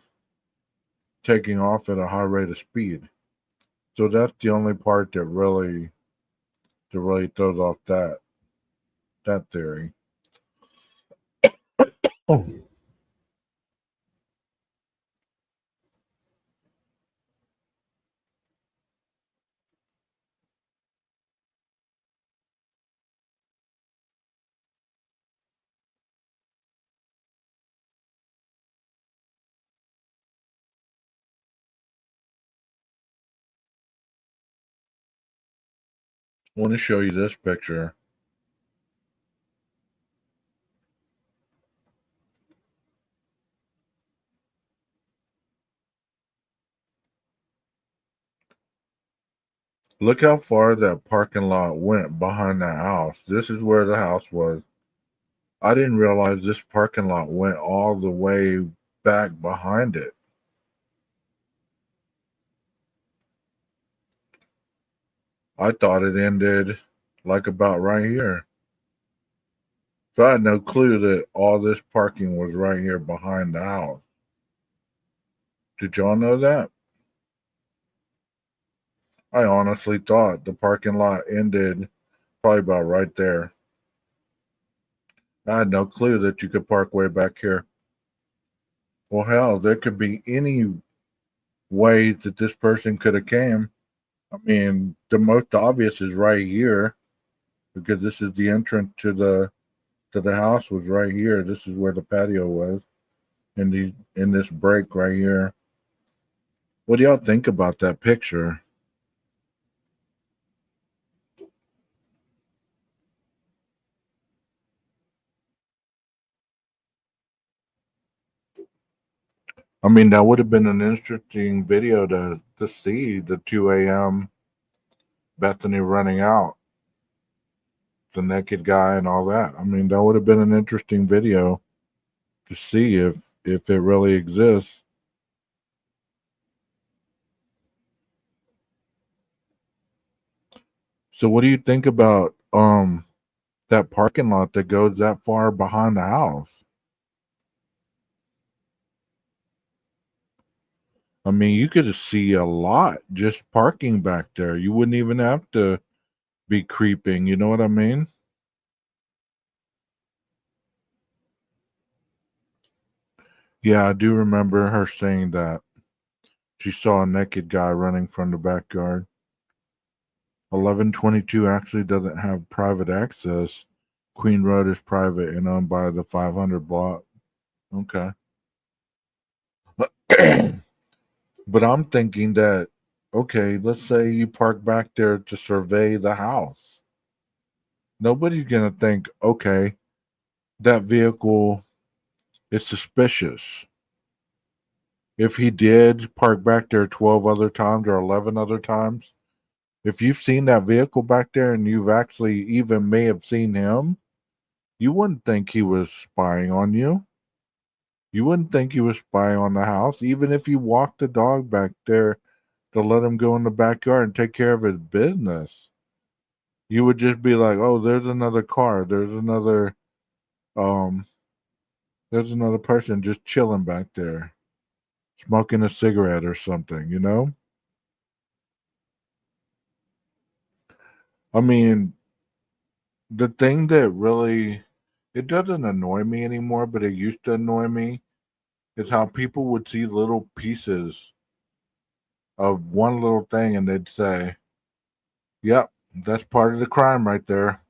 taking off at a high rate of speed. So that's the only part that really throws off that theory. Oh, I want to show you this picture. Look how far that parking lot went behind that house. This is where the house was. I didn't realize this parking lot went all the way back behind it. I thought it ended like about right here. So I had no clue that all this parking was right here behind the house. Did y'all know that? I honestly thought the parking lot ended probably about right there. I had no clue that you could park way back here. Well, hell, there could be any way that this person could have came. I mean, the most obvious is right here because this is the entrance to the house was right here. This is where the patio was in this break right here. What do y'all think about that picture? I mean, that would have been an interesting video to see the 2 a.m. Bethany running out, the naked guy and all that. I mean, that would have been an interesting video to see if it really exists. So what do you think about that parking lot that goes that far behind the house? I mean, you could see a lot just parking back there. You wouldn't even have to be creeping, you know what I mean? Yeah, I do remember her saying that. She saw a naked guy running from the backyard. 1122 actually doesn't have private access. Queen Road is private and owned by the 500 block. Okay. But I'm thinking that, okay, let's say you park back there to survey the house. Nobody's going to think, okay, that vehicle is suspicious. If he did park back there 12 other times or 11 other times, if you've seen that vehicle back there and you've actually even may have seen him, you wouldn't think he was spying on you. You wouldn't think he was spying on the house, even if you walked the dog back there to let him go in the backyard and take care of his business. You would just be like, "Oh, there's another car. Um, there's another person just chilling back there, smoking a cigarette or something." You know? I mean, the thing that really it doesn't annoy me anymore, but it used to annoy me is how people would see little pieces of one little thing and they'd say, "Yep, that's part of the crime right there.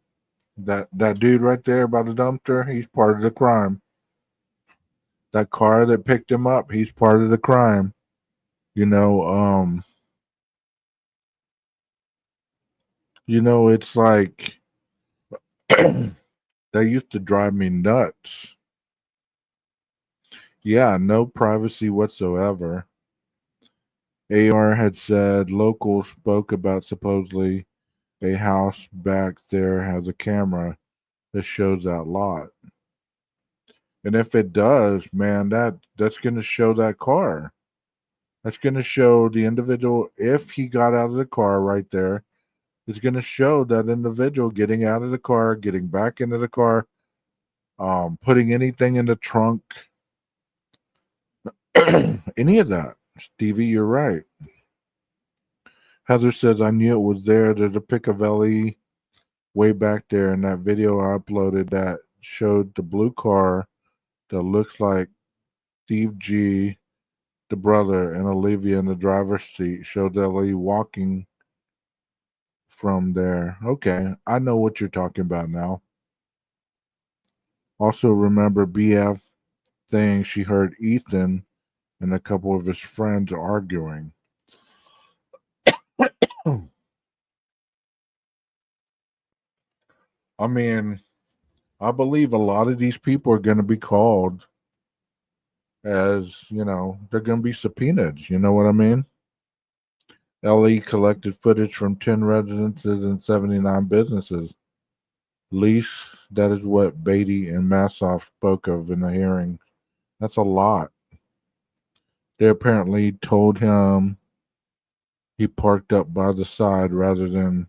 That dude right there by the dumpster, he's part of the crime. That car that picked him up, he's part of the crime." You know, it's like that used to drive me nuts. Yeah, no privacy whatsoever. AR had said locals spoke about supposedly a house back there has a camera that shows that lot. And if it does, man, that's going to show that car. That's going to show the individual if he got out of the car right there. It's going to show that individual getting out of the car, getting back into the car, putting anything in the trunk, any of that. Stevie, you're right. Heather says, I knew it was there. There's a pic of Ellie way back there in that video I uploaded that showed the blue car that looks like Steve G, the brother, and Olivia in the driver's seat. Showed Ellie walking from there. Okay, I know what you're talking about now. Also remember BF saying she heard Ethan and a couple of his friends arguing. I mean, I believe a lot of these people are going to be called as, they're going to be subpoenaed. You know what I mean? LE collected footage from 10 residences and 79 businesses. Least, that is what Beatty and Massoff spoke of in the hearing. That's a lot. They apparently told him he parked up by the side rather than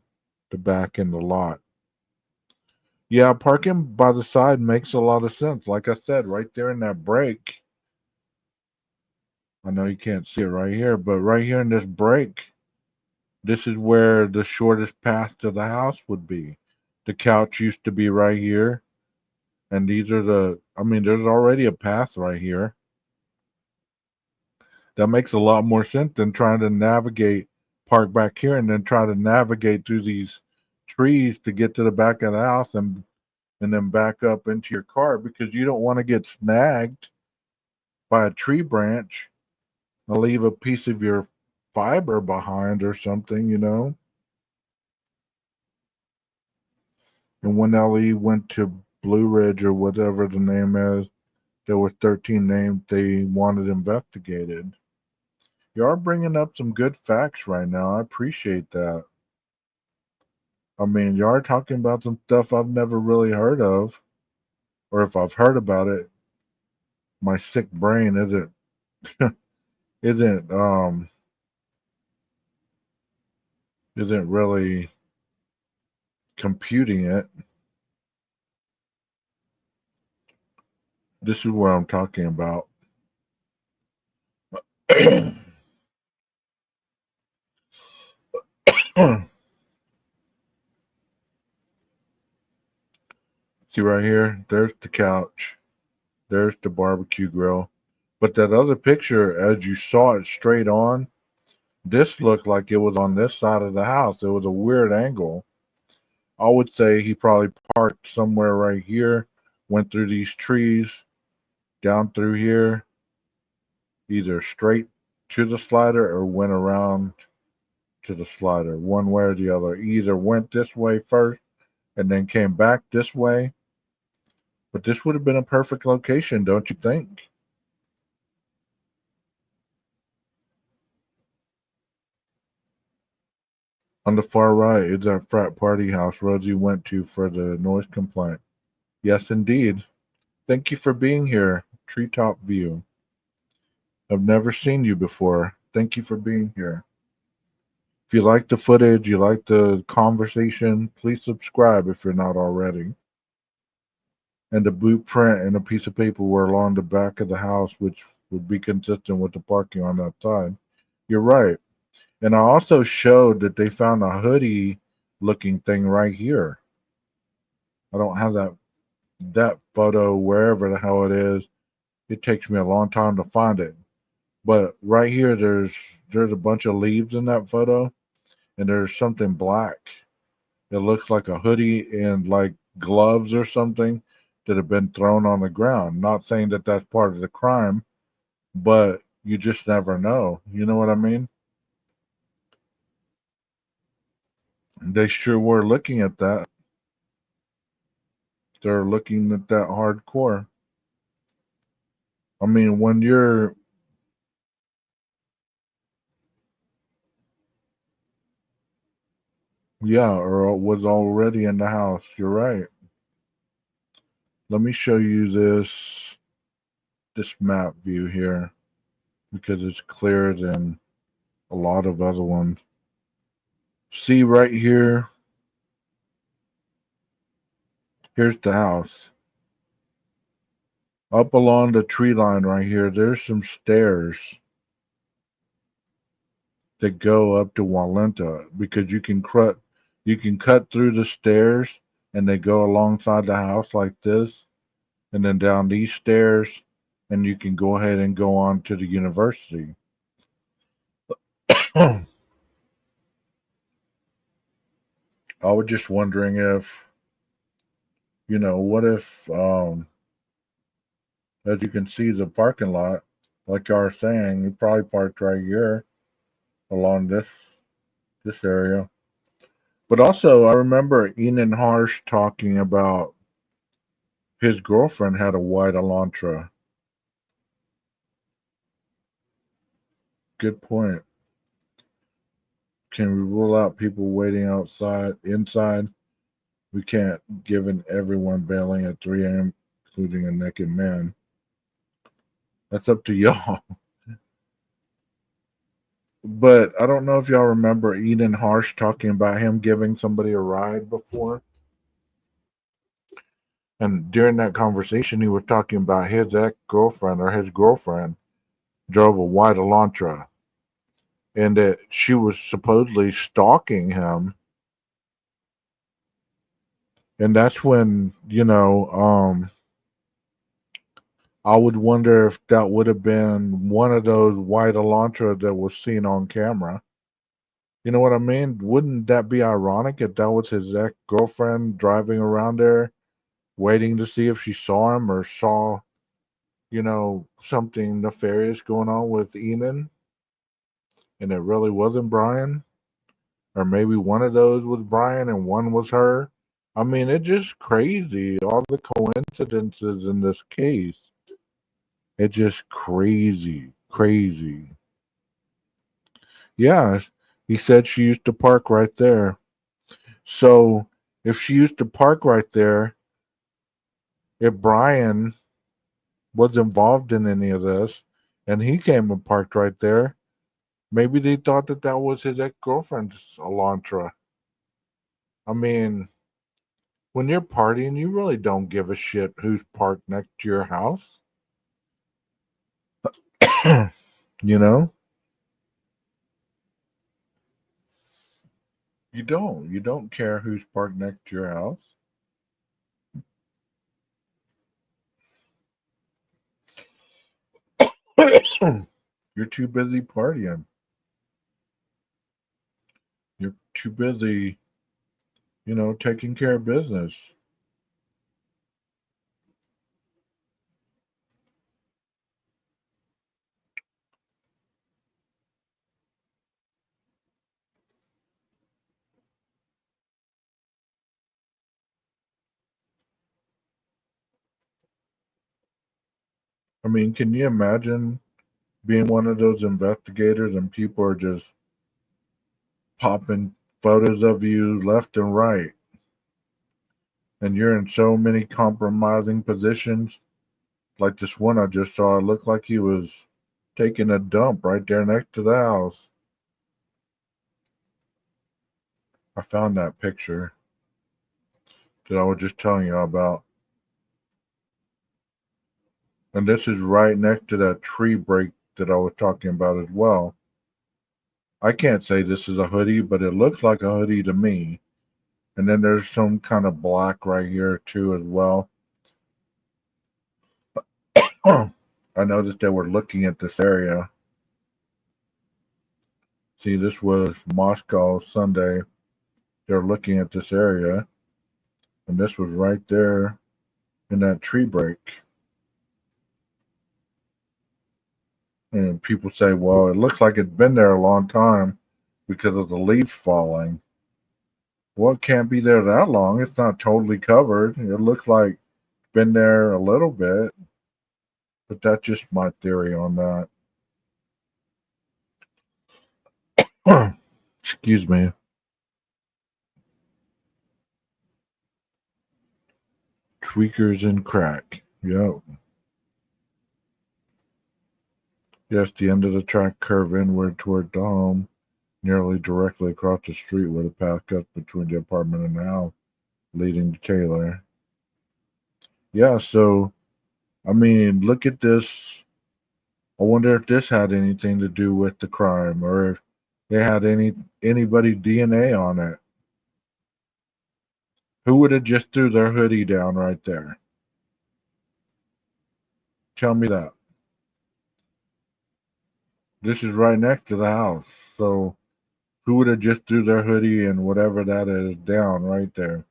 the back in the lot. Yeah, parking by the side makes a lot of sense. Like I said, right there in that break. I know you can't see it right here, but right here in this break, this is where the shortest path to the house would be. The couch used to be right here. And these are there's already a path right here. That makes a lot more sense than trying to navigate, park back here, and then try to navigate through these trees to get to the back of the house and then back up into your car, because you don't want to get snagged by a tree branch and leave a piece of your fiber behind or something, And when Ellie went to Blue Ridge or whatever the name is, there were 13 names they wanted investigated. You are bringing up some good facts right now. I appreciate that. I mean, you are talking about some stuff I've never really heard of, or if I've heard about it, my sick brain isn't isn't really computing it. This is what I'm talking about. See right here? There's the couch. There's the barbecue grill. But that other picture, as you saw it straight on, this looked like it was on this side of the house. It was a weird angle. I would say he probably parked somewhere right here, went through these trees, down through here, either straight to the slider or went around to the slider, one way or the other. He either went this way first and then came back this way. But this would have been a perfect location, don't you think? On the far right is that frat party house Rosie went to for the noise complaint. Yes, indeed. Thank you for being here. Treetop View. I've never seen you before. Thank you for being here. If you like the footage, you like the conversation, please subscribe if you're not already. And the blueprint and a piece of paper were along the back of the house, which would be consistent with the parking on that side. You're right. And I also showed that they found a hoodie looking thing right here. I don't have that photo wherever the hell it is. It takes me a long time to find it. But right here there's a bunch of leaves in that photo, and there's something black. It looks like a hoodie and like gloves or something that have been thrown on the ground. Not saying that that's part of the crime, but you just never know. You know what I mean? They sure were looking at that. They're looking at that hardcore. I mean, when you're or was already in the house. You're right. Let me show you this map view here, because it's clearer than a lot of other ones. See right here? Here's the house. Up along the tree line right here, there's some stairs that go up to Walenta, because you can cut through the stairs and they go alongside the house like this, and then down these stairs, and you can go ahead and go on to the university. I was just wondering if, what if, as you can see, the parking lot, like you are saying, you probably parked right here along this area. But also, I remember Enan Harsh talking about his girlfriend had a white Elantra. Good point. Can we rule out people waiting inside? We can't, given everyone bailing at 3 a.m., including a naked man. That's up to y'all. But I don't know if y'all remember Eden Harsh talking about him giving somebody a ride before. And during that conversation, he was talking about his ex-girlfriend or his girlfriend drove a white Elantra, and that she was supposedly stalking him. And that's when, I would wonder if that would have been one of those white Elantra that was seen on camera. You know what I mean? Wouldn't that be ironic if that was his ex-girlfriend driving around there waiting to see if she saw him or saw, something nefarious going on with Enon and it really wasn't Brian? Or maybe one of those was Brian and one was her? I mean, it's just crazy. All the coincidences in this case. It's just crazy. Crazy. Yeah, he said she used to park right there. So if she used to park right there, if Brian was involved in any of this and he came and parked right there, maybe they thought that that was his ex-girlfriend's Elantra. I mean, when you're partying, you really don't give a shit who's parked next to your house. you know? You don't. You don't care who's parked next to your house. You're too busy partying. You're too busy, taking care of business. I mean, can you imagine being one of those investigators and people are just popping photos of you left and right, and you're in so many compromising positions? Like this one I just saw, it looked like he was taking a dump right there next to the house. I found that picture that I was just telling you about. And this is right next to that tree break that I was talking about as well. I can't say this is a hoodie, but it looks like a hoodie to me. And then there's some kind of black right here too as well. I noticed they were looking at this area. See, this was Moscow Sunday. They're looking at this area. And this was right there in that tree break. And people say, well, it looks like it's been there a long time because of the leaves falling. Well, it can't be there that long. It's not totally covered. It looks like it's been there a little bit. But that's just my theory on that. Excuse me. Tweakers and crack. Yep. Yes, the end of the track curve inward toward the home, nearly directly across the street where the path cuts between the apartment and the house, leading to Taylor. Yeah, so, I mean, look at this. I wonder if this had anything to do with the crime or if they had anybody's DNA on it. Who would have just threw their hoodie down right there? Tell me that. This is right next to the house. So who would have just threw their hoodie and whatever that is down right there?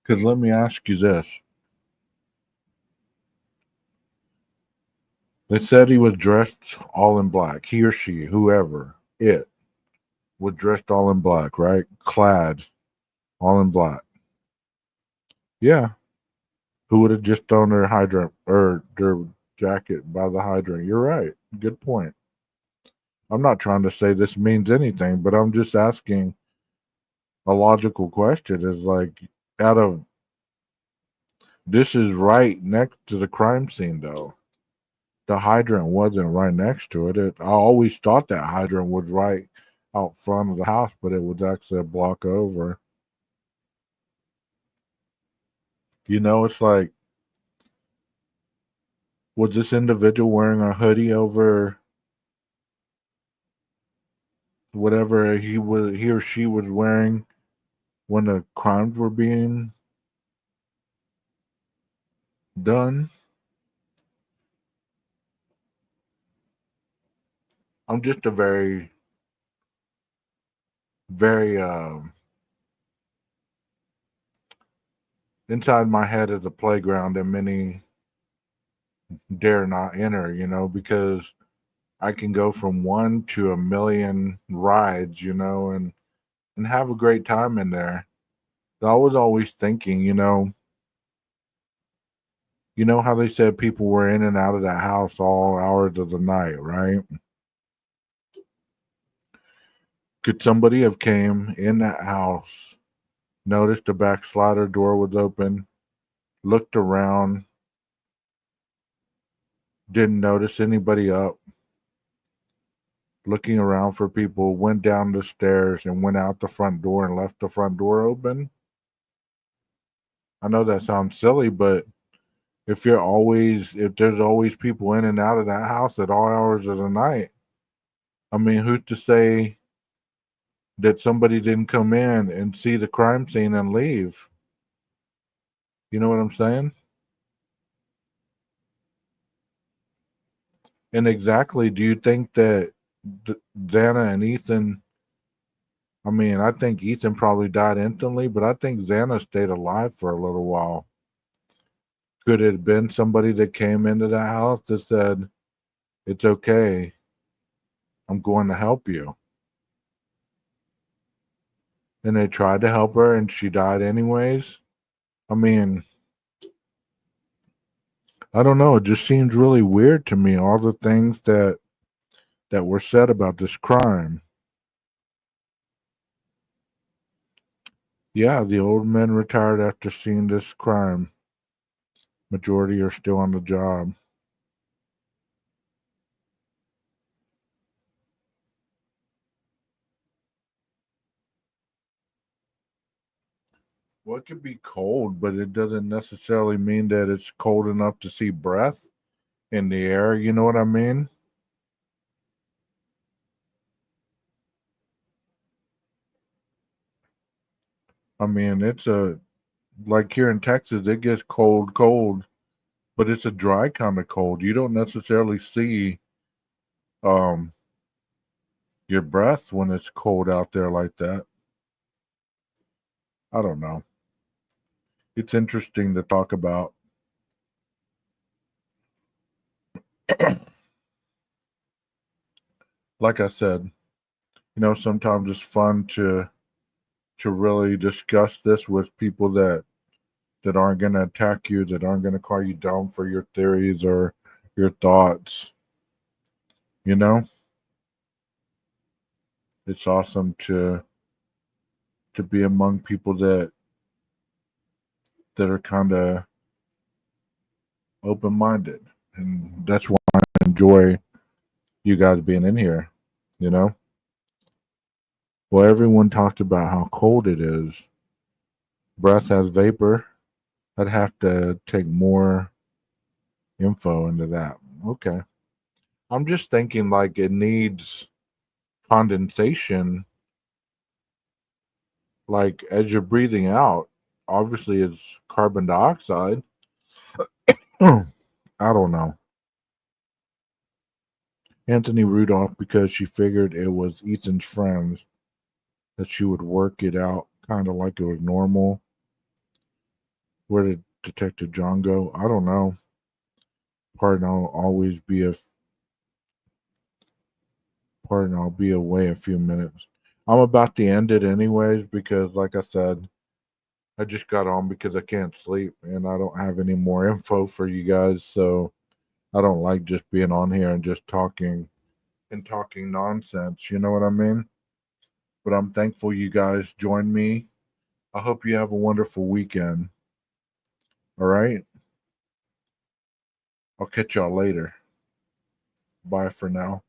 Because let me ask you this. They said he was dressed all in black. He or she, whoever, it, was dressed all in black, right? Clad all in black. Yeah. Who would have just thrown their hydrant or their jacket by the hydrant? You're right. Good point. I'm not trying to say this means anything, but I'm just asking a logical question. Is like, out of this is right next to the crime scene, though. The hydrant wasn't right next to it. I always thought that hydrant was right out front of the house, but it was actually a block over. It's like Was this individual wearing a hoodie over whatever he or she was wearing when the crimes were being done? I'm just a very, very inside my head is a playground that many dare not enter, because I can go from 1 to 1,000,000 rides, and have a great time in there. So I was always thinking, how they said people were in and out of that house all hours of the night, right? Could somebody have came in that house, noticed the backslider door was open, looked around, didn't notice anybody up, looking around for people, went down the stairs and went out the front door and left the front door open? I know that sounds silly, but if there's always people in and out of that house at all hours of the night, I mean, who's to say that somebody didn't come in and see the crime scene and leave? You know what I'm saying? And exactly, do you think that Xana and Ethan, I mean, I think Ethan probably died instantly, but I think Xana stayed alive for a little while. Could it have been somebody that came into the house that said, "It's okay, I'm going to help you"? And they tried to help her and she died anyways? I mean, I don't know. It just seems really weird to me, all the things that were said about this crime. Yeah, the old men retired after seeing this crime. Majority are still on the job. Well, it could be cold, but it doesn't necessarily mean that it's cold enough to see breath in the air. You know what I mean? I mean, like here in Texas, it gets cold, but it's a dry kind of cold. You don't necessarily see um your breath when it's cold out there like that. I don't know. It's interesting to talk about. Like I said, sometimes it's fun to really discuss this with people that aren't going to attack you, that aren't going to call you dumb for your theories or your thoughts. You know, it's awesome to be among people that are kind of open minded, and that's why I enjoy you guys being in here. You know, well, everyone talked about how cold it is. Breath has vapor. I'd have to take more info into that. Okay. I'm just thinking like it needs condensation, like as you're breathing out. Obviously, it's carbon dioxide. I don't know. Anthony Rudolph, because she figured it was Ethan's friends, that she would work it out kind of like it was normal. Where did Detective John go? I don't know. Pardon, I'll be away a few minutes. I'm about to end it anyways because, like I said, I just got on because I can't sleep and I don't have any more info for you guys. So I don't like just being on here and just talking nonsense. You know what I mean? But I'm thankful you guys joined me. I hope you have a wonderful weekend. All right. I'll catch y'all later. Bye for now.